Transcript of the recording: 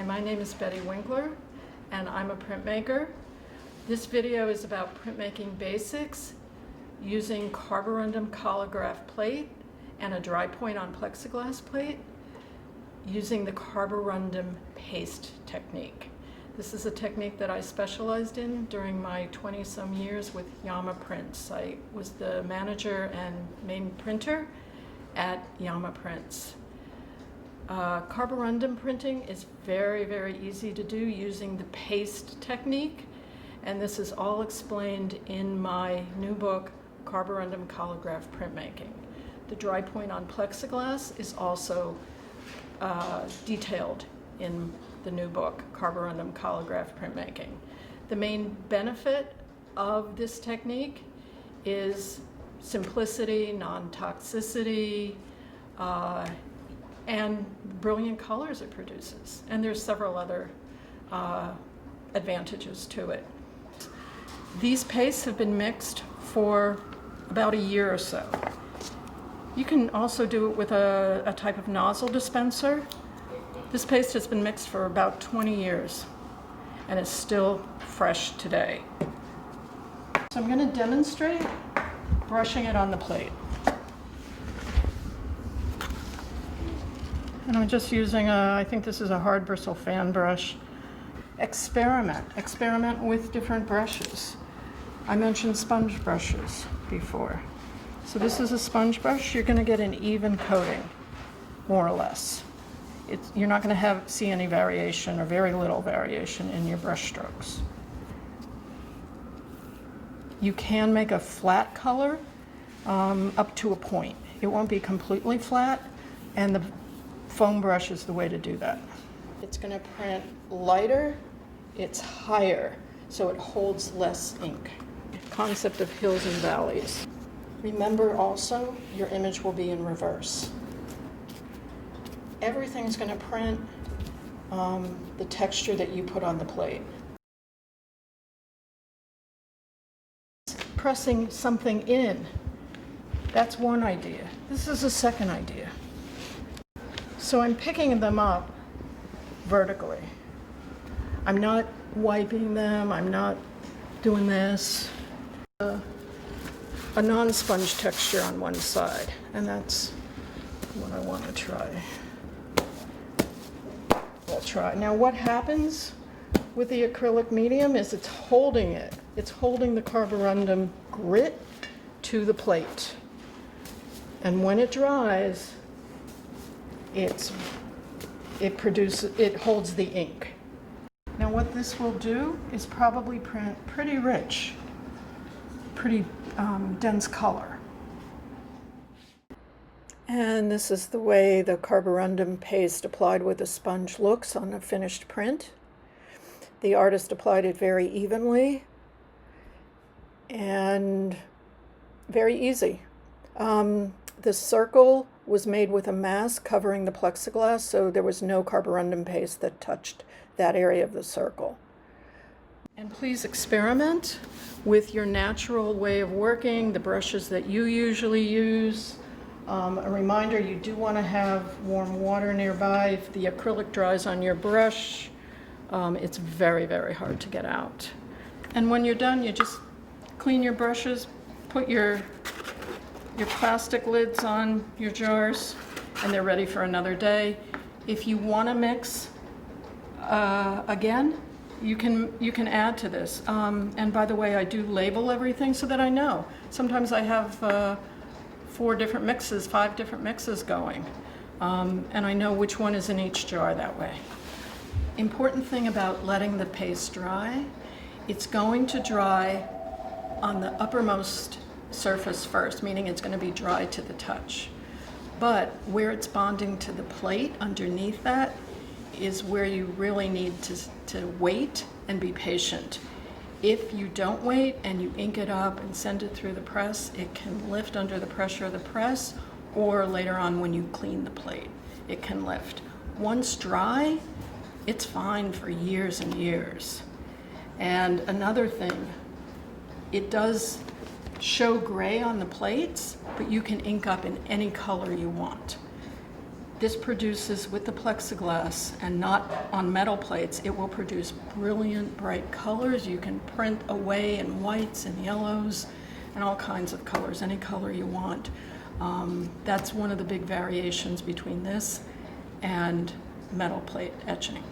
my name is Betty Winkler, and I'm a printmaker. This video is about printmaking basics using Carborundum Collagraph plate and a dry point on plexiglass plate using the Carborundum Paste technique. This is a technique that I specialized in during my 20-some years with Yama Prints. I was the manager and main printer at Yama Prints. Carborundum printing is very, very easy to do using the paste technique, and this is all explained in my new book, Carborundum Collagraph Printmaking. The dry point on plexiglass is also detailed in the new book, Carborundum Collagraph Printmaking. The main benefit of this technique is simplicity, non-toxicity, and brilliant colors it produces. And there's several other advantages to it. These pastes have been mixed for about a year or so. You can also do it with a type of nozzle dispenser. This paste has been mixed for about 20 years and is still fresh today. So I'm going to demonstrate brushing it on the plate. And I'm just using I think this is a hard bristle fan brush. Experiment with different brushes. I mentioned sponge brushes before. So this is a sponge brush. You're going to get an even coating, more or less. You're not going to see any variation or very little variation in your brush strokes. You can make a flat color up to a point. It won't be completely flat, and the foam brush is the way to do that. It's going to print lighter, it's higher, so it holds less ink. Concept of hills and valleys. Remember also, your image will be in reverse. Everything's going to print the texture that you put on the plate. Pressing something in, that's one idea. This is a second idea. So I'm picking them up vertically. I'm not wiping them, I'm not doing this. A non-sponge texture on one side, and that's what I want to try. I'll try. Now what happens with the acrylic medium is it's holding it. It's holding the Carborundum grit to the plate. And when it dries, it holds the ink. Now what this will do is probably print pretty rich, pretty dense color. And this is the way the Carborundum paste applied with a sponge looks on a finished print. The artist applied it very evenly and very easy. The circle was made with a mask covering the plexiglass, so there was no Carborundum paste that touched that area of the circle. And please experiment with your natural way of working, the brushes that you usually use. A reminder, you do want to have warm water nearby. If the acrylic dries on your brush, it's very, very hard to get out. And when you're done, you just clean your brushes, put your plastic lids on your jars, and they're ready for another day. If you want to mix again, you can add to this. And by the way, I do label everything so that I know. Sometimes I have 4 different mixes, 5 different mixes going, and I know which one is in each jar that way. Important thing about letting the paste dry, it's going to dry on the uppermost surface first, meaning it's going to be dry to the touch. But where it's bonding to the plate underneath that is where you really need to wait and be patient. If you don't wait and you ink it up and send it through the press, it can lift under the pressure of the press, or later on when you clean the plate, it can lift. Once dry, it's fine for years and years. And another thing, it does show gray on the plates, but you can ink up in any color you want. This produces, with the plexiglass and not on metal plates, it will produce brilliant, bright colors. You can print away in whites and yellows and all kinds of colors, any color you want. That's one of the big variations between this and metal plate etching.